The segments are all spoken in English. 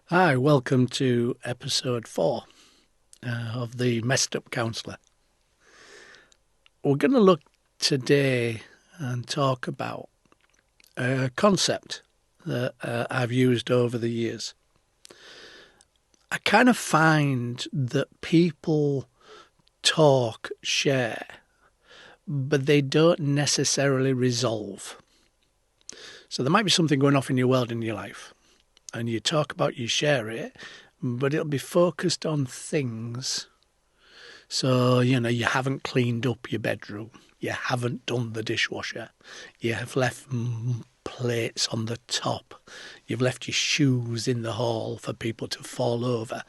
Hi, welcome to episode 4 of the Messed Up Counsellor. We're going to look today and talk about a concept that I've used over the years. I kind of find that people talk, share, but they don't necessarily resolve. So there might be something going off in your world, in your life, and you talk about, you share it, but it'll be focused on things. So, you haven't cleaned up your bedroom, you haven't done the dishwasher, you have left plates on the top, you've left your shoes in the hall for people to fall over.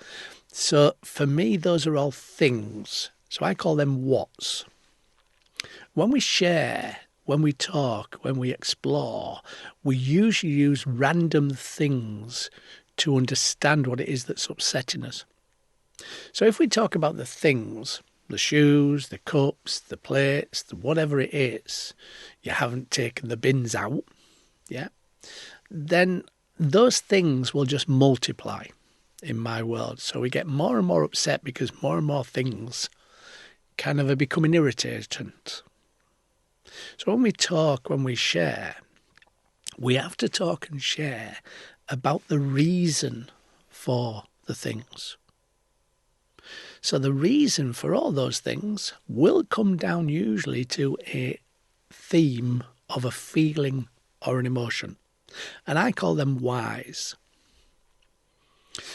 So for me, those are all things. So I call them what's. When we share, when we talk, when we explore, we usually use random things to understand what it is that's upsetting us. So if we talk about the things, the shoes, the cups, the plates, whatever it is, you haven't taken the bins out, then those things will just multiply in my world. So we get more and more upset because more and more things kind of are becoming irritant. So when we talk, when we share, we have to talk and share about the reason for the things. So the reason for all those things will come down usually to a theme of a feeling or an emotion. And I call them whys.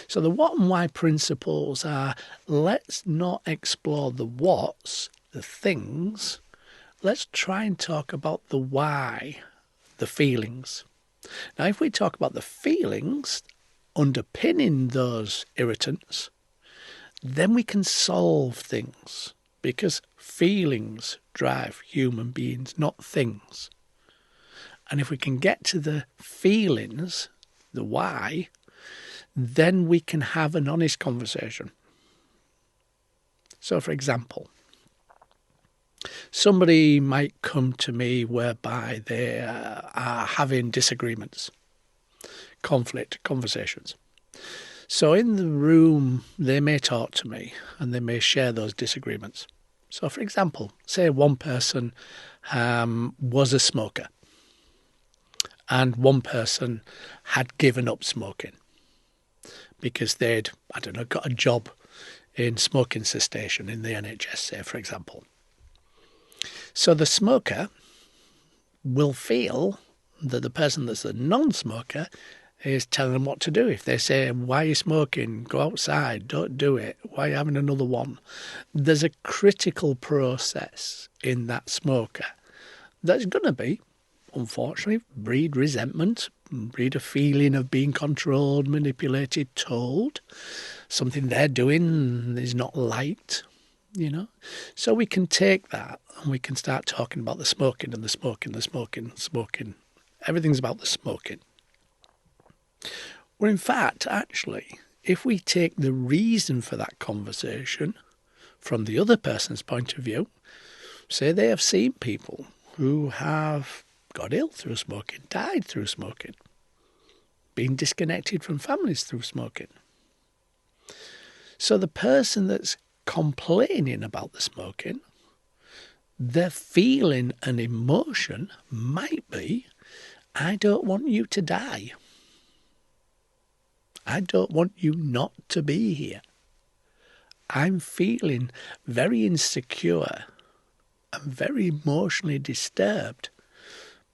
So the what and why principles are, let's not explore the what's, the things. Let's try and talk about the why, the feelings. Now, if we talk about the feelings underpinning those irritants, then we can solve things, because feelings drive human beings, not things. And if we can get to the feelings, the why, then we can have an honest conversation. So, for example, somebody might come to me whereby they are having disagreements, conflict, conversations. So in the room, they may talk to me and they may share those disagreements. So, for example, say one person was a smoker and one person had given up smoking because they'd, got a job in smoking cessation in the NHS, say, for example. So the smoker will feel that the person that's a non-smoker is telling them what to do. If they say, why are you smoking? Go outside, don't do it. Why are you having another one? There's a critical process in that smoker that's going to be, unfortunately, breed resentment, breed a feeling of being controlled, manipulated, told. Something they're doing is not liked, So we can take that and we can start talking about the smoking and the smoking. Everything's about the smoking. Well, in fact, actually, if we take the reason for that conversation from the other person's point of view, say they have seen people who have got ill through smoking, died through smoking, been disconnected from families through smoking. So the person that's complaining about the smoking, their feeling and emotion might be, I don't want you to die. I don't want you not to be here. I'm feeling very insecure and very emotionally disturbed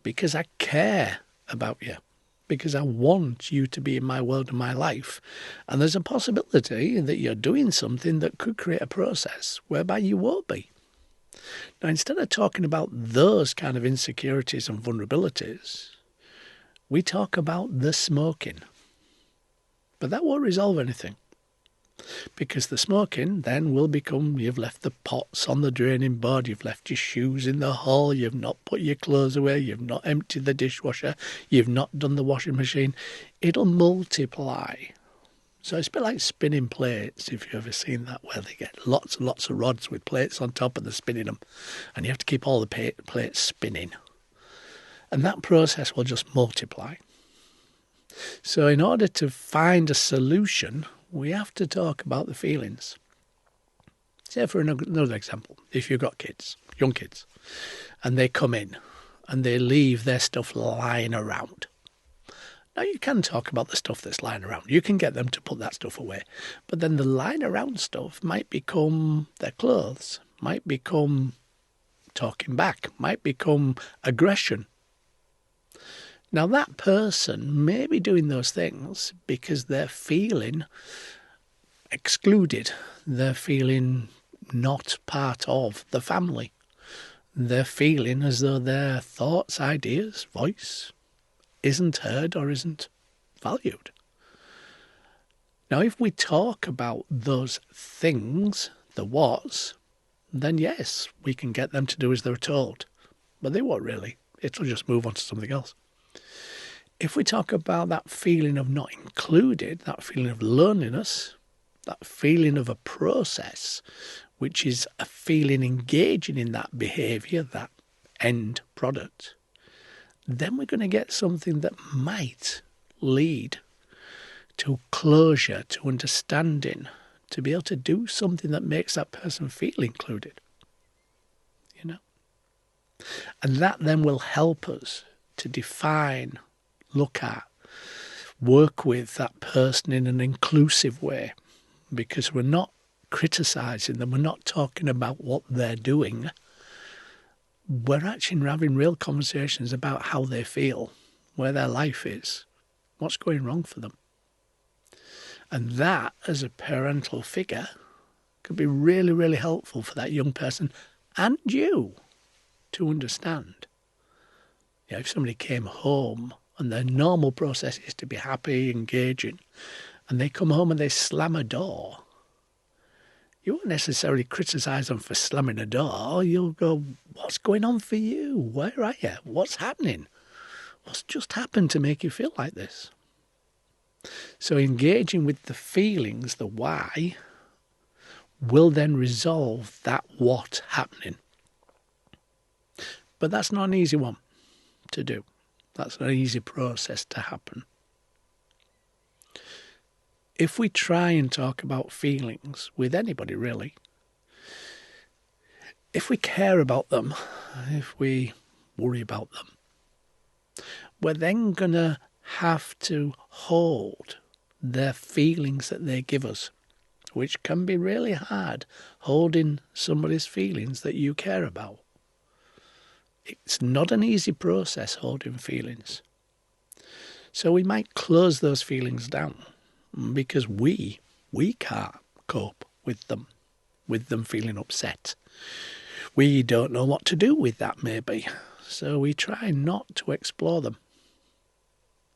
because I care about you, because I want you to be in my world and my life. And there's a possibility that you're doing something that could create a process whereby you won't be. Now, instead of talking about those kind of insecurities and vulnerabilities, we talk about the smoking. But that won't resolve anything, because the smoking then will become, you've left the pots on the draining board, you've left your shoes in the hall, you've not put your clothes away, you've not emptied the dishwasher, you've not done the washing machine. It'll multiply. So it's a bit like spinning plates, if you've ever seen that, where they get lots and lots of rods with plates on top and they're spinning them. And you have to keep all the plates spinning. And that process will just multiply. So in order to find a solution, we have to talk about the feelings. Say for another example, if you've got kids, young kids, and they come in and they leave their stuff lying around. Now, you can talk about the stuff that's lying around. You can get them to put that stuff away. But then the lying around stuff might become their clothes, might become talking back, might become aggression. Now, that person may be doing those things because they're feeling excluded. They're feeling not part of the family. They're feeling as though their thoughts, ideas, voice isn't heard or isn't valued. Now, if we talk about those things, the what's, then yes, we can get them to do as they're told. But they won't really. It'll just move on to something else. If we talk about that feeling of not included, that feeling of loneliness, that feeling of a process, which is a feeling engaging in that behaviour, that end product, then we're going to get something that might lead to closure, to understanding, to be able to do something that makes that person feel included. You know? And that then will help us to define, look at, work with that person in an inclusive way, because we're not criticising them, we're not talking about what they're doing. We're actually having real conversations about how they feel, where their life is, what's going wrong for them. And that, as a parental figure, could be really, really helpful for that young person and you to understand. You know, if somebody came home and their normal process is to be happy, engaging, and they come home and they slam a door, you won't necessarily criticise them for slamming a door. You'll go, what's going on for you? Where are you? What's happening? What's just happened to make you feel like this? So engaging with the feelings, the why, will then resolve that what happening. But that's not an easy one to do. That's not an easy process to happen. If we try and talk about feelings with anybody, really, if we care about them, if we worry about them, we're then going to have to hold their feelings that they give us, which can be really hard, holding somebody's feelings that you care about. It's not an easy process, holding feelings. So we might close those feelings down because we can't cope with them feeling upset. We don't know what to do with that, maybe, so we try not to explore them.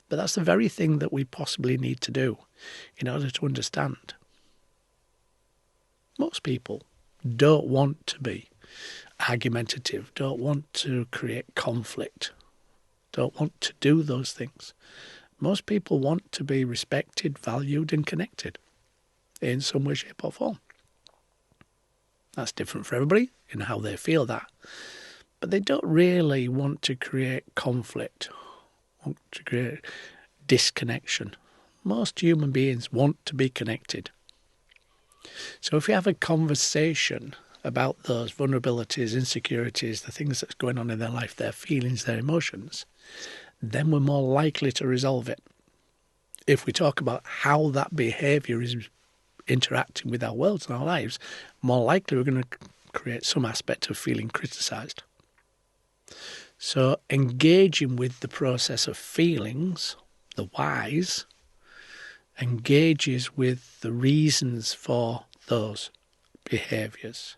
But that's the very thing that we possibly need to do in order to understand. Most people don't want to be argumentative, don't want to create conflict, don't want to do those things. Most people want to be respected, valued and connected in some way, shape or form. That's different for everybody in how they feel that. But they don't really want to create conflict, want to create disconnection. Most human beings want to be connected. So if we have a conversation about those vulnerabilities, insecurities, the things that's going on in their life, their feelings, their emotions, then we're more likely to resolve it. If we talk about how that behaviour is interacting with our worlds and our lives, more likely we're going to create some aspect of feeling criticised. So engaging with the process of feelings, the whys, engages with the reasons for those behaviours.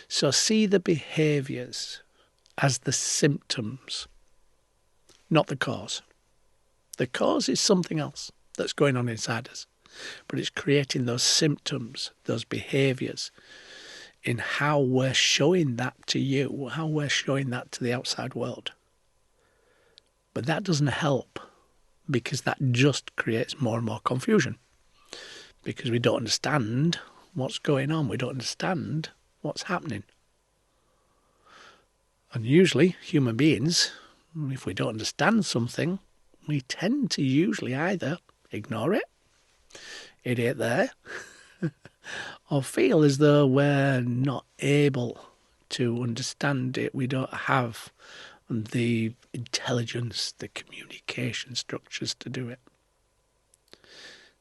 So see the behaviours as the symptoms, not the cause. The cause is something else that's going on inside us, but it's creating those symptoms, those behaviours, in how we're showing that to you, how we're showing that to the outside world. But that doesn't help, because that just creates more and more confusion, because we don't understand what's going on, we don't understand what's happening. And usually human beings, if we don't understand something, we tend to usually either ignore it, it ain't there, or feel as though we're not able to understand it. We don't have the intelligence, the communication structures to do it.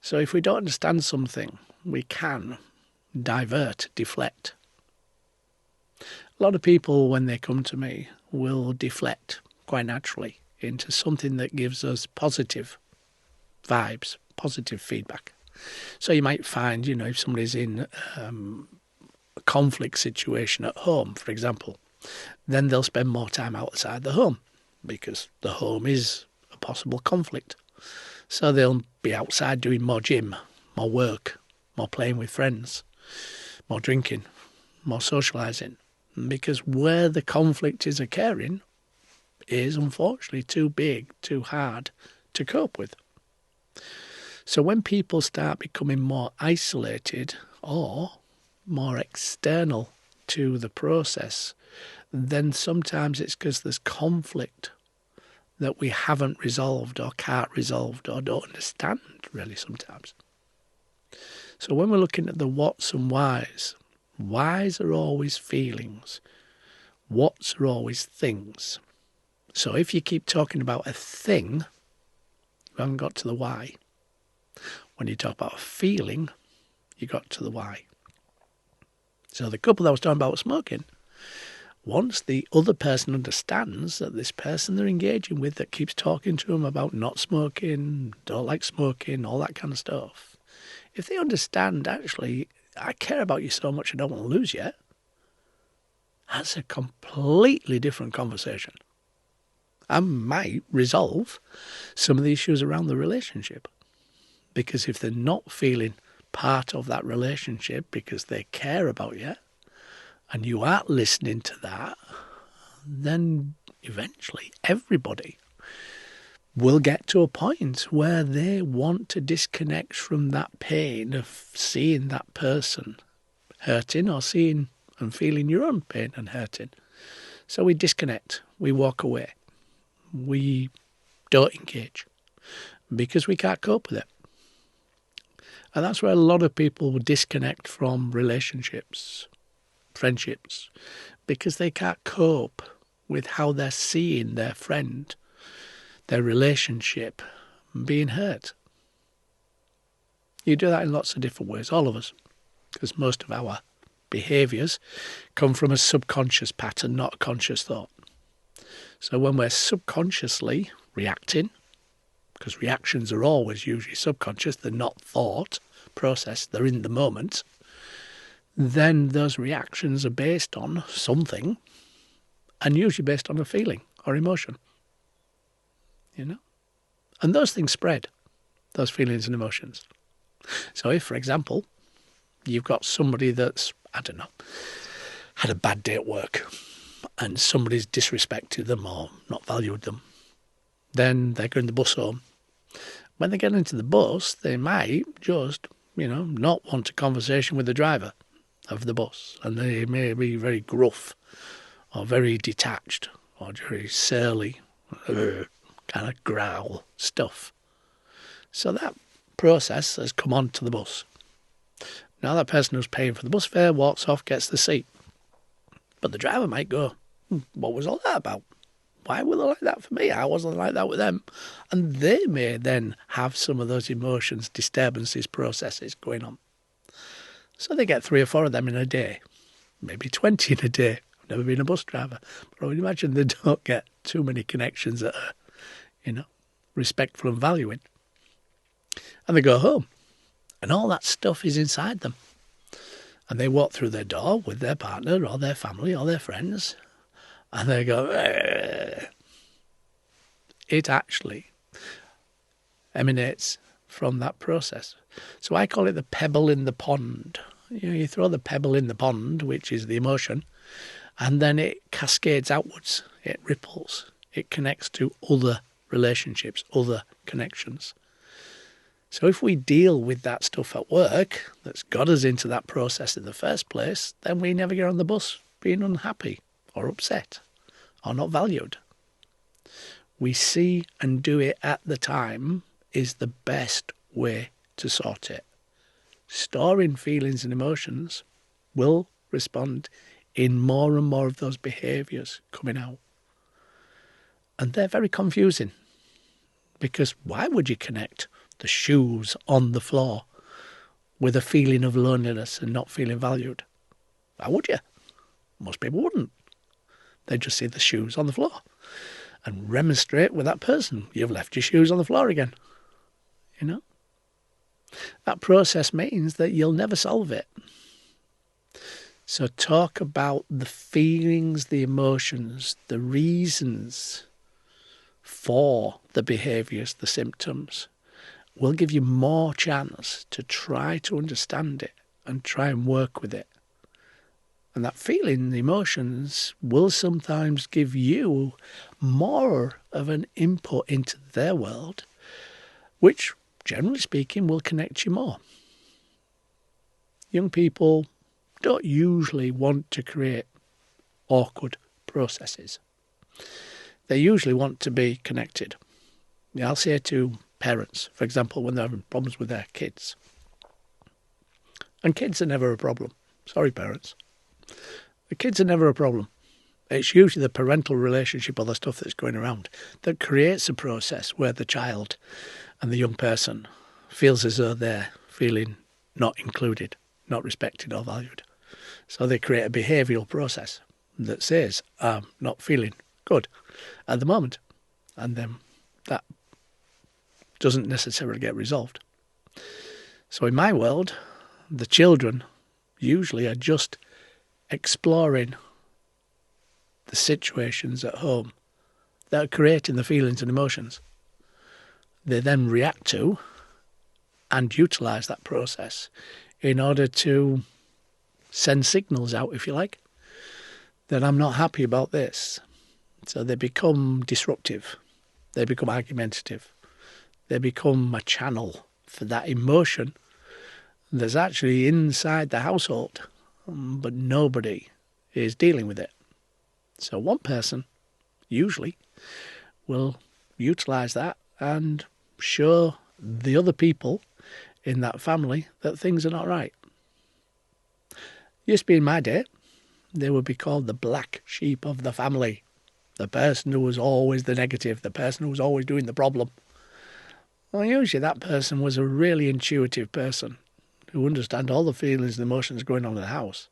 So if we don't understand something, we can divert, deflect. A lot of people, when they come to me, will deflect quite naturally into something that gives us positive vibes, positive feedback. So you might find, if somebody's in a conflict situation at home, for example, then they'll spend more time outside the home because the home is a possible conflict. So they'll be outside doing more gym, more work, more playing with friends, more drinking, more socialising, because where the conflict is occurring is unfortunately too big, too hard to cope with. So when people start becoming more isolated or more external to the process, then sometimes it's because there's conflict that we haven't resolved or can't resolve or don't understand really sometimes. So when we're looking at the whats and whys are always feelings, whats are always things. So if you keep talking about a thing, you haven't got to the why. When you talk about a feeling, you got to the why. So the couple that I was talking about smoking, once the other person understands that this person they're engaging with that keeps talking to them about not smoking, don't like smoking, all that kind of stuff, if they understand, actually, I care about you so much I don't want to lose you, that's a completely different conversation. I might resolve some of the issues around the relationship. Because if they're not feeling part of that relationship because they care about you and you aren't listening to that, then eventually everybody will get to a point where they want to disconnect from that pain of seeing that person hurting or seeing and feeling your own pain and hurting. So we disconnect, we walk away, we don't engage because we can't cope with it. And that's where a lot of people disconnect from relationships, friendships, because they can't cope with how they're seeing their friend, their relationship being hurt. You do that in lots of different ways, all of us, because most of our behaviours come from a subconscious pattern, not a conscious thought. So when we're subconsciously reacting, because reactions are always usually subconscious, they're not thought, processed, they're in the moment, then those reactions are based on something and usually based on a feeling or emotion, And those things spread, those feelings and emotions. So if, for example, you've got somebody that's, had a bad day at work and somebody's disrespected them or not valued them, then they're going the bus home. When they get into the bus, they might just, not want a conversation with the driver of the bus. And they may be very gruff or very detached or very surly, kind of growl stuff. So that process has come onto the bus. Now that person who's paying for the bus fare walks off, gets the seat. But the driver might go, what was all that about? Why were they like that for me? I wasn't like that with them. And they may then have some of those emotions, disturbances, processes going on. So they get 3 or 4 of them in a day, maybe 20 in a day. I've never been a bus driver, but I would imagine they don't get too many connections that are, respectful and valuing. And they go home, and all that stuff is inside them. And they walk through their door with their partner or their family or their friends, and they go, It actually emanates from that process. So I call it the pebble in the pond. You throw the pebble in the pond, which is the emotion, and then it cascades outwards. It ripples. It connects to other relationships, other connections. So if we deal with that stuff at work that's got us into that process in the first place, then we never get on the bus being unhappy or upset or not valued. we see and do it at the time is the best way to sort it. Storing feelings and emotions will respond in more and more of those behaviours coming out. And they're very confusing, because why would you connect the shoes on the floor with a feeling of loneliness and not feeling valued? Why would you? Most people wouldn't. They'd just see the shoes on the floor and remonstrate with that person. You've left your shoes on the floor again. You know? That process means that you'll never solve it. So talk about the feelings, the emotions, the reasons for the behaviours, the symptoms. Will give you more chance to try to understand it and try and work with it. And that feeling, the emotions, will sometimes give you more of an input into their world, which, generally speaking, will connect you more. Young people don't usually want to create awkward processes. They usually want to be connected. I'll say to parents, for example, when they're having problems with their kids. And kids are never a problem. Sorry, parents. The kids are never a problem. It's usually the parental relationship or the stuff that's going around that creates a process where the child and the young person feels as though they're feeling not included, not respected or valued. So they create a behavioural process that says, I'm not feeling good at the moment. And then that doesn't necessarily get resolved. So in my world, the children usually are just exploring the situations at home that are creating the feelings and emotions. They then react to and utilise that process in order to send signals out, if you like, that I'm not happy about this. So they become disruptive. They become argumentative. They become a channel for that emotion that's actually inside the household, but nobody is dealing with it. So one person, usually, will utilise that and show the other people in that family that things are not right. Used to be in my day, they would be called the black sheep of the family. The person who was always the negative, the person who was always doing the problem. Well, usually that person was a really intuitive person who understand all the feelings and emotions going on in the house,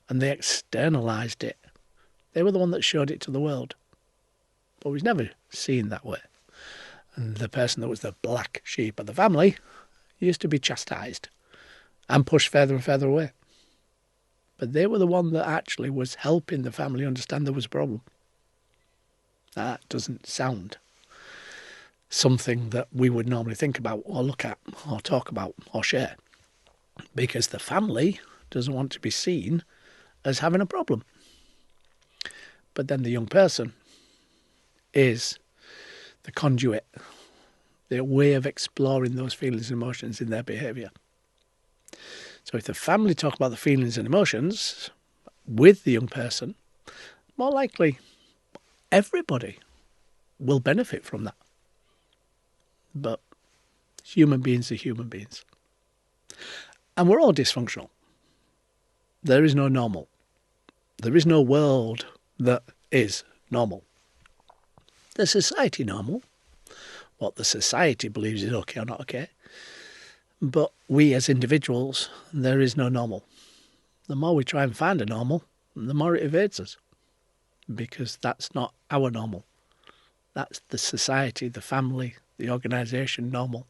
and they externalised it. They were the one that showed it to the world. But it was never seen that way. And the person that was the black sheep of the family used to be chastised and pushed further and further away. But they were the one that actually was helping the family understand there was a problem. That doesn't sound something that we would normally think about or look at or talk about or share, because the family doesn't want to be seen as having a problem. But then the young person is the conduit, their way of exploring those feelings and emotions in their behaviour. So if the family talk about the feelings and emotions with the young person, more likely everybody will benefit from that. But human beings are human beings. And we're all dysfunctional. There is no normal. There is no world that is normal. The society normal, what the society believes is okay or not okay, but we as individuals, there is no normal. The more we try and find a normal, the more it evades us, because that's not our normal. That's the society, the family, the organisation normal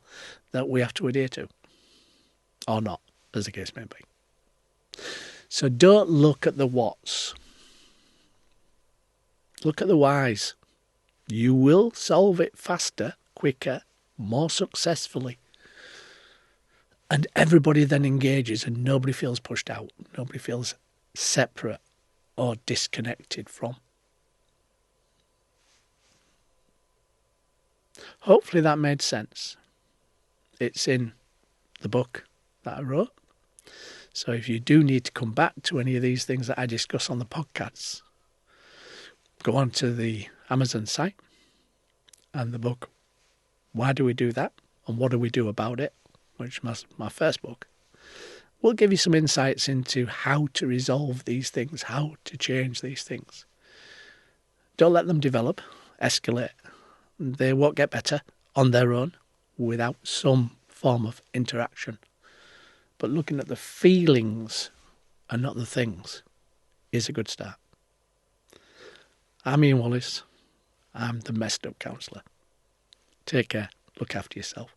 that we have to adhere to, or not, as the case may be. So don't look at the whats. Look at the whys. You will solve it faster, quicker, more successfully. And everybody then engages and nobody feels pushed out. Nobody feels separate or disconnected from. Hopefully that made sense. It's in the book that I wrote. So if you do need to come back to any of these things that I discuss on the podcasts, go on to the Amazon site, and the book Why Do We Do That and What Do We Do About It, which was my first book, will give you some insights into how to resolve these things, how to change these things. Don't let them develop, escalate. They won't get better on their own without some form of interaction. But looking at the feelings and not the things is a good start. I'm Ian Wallace. I'm the Messed Up Counsellor. Take care. Look after yourself.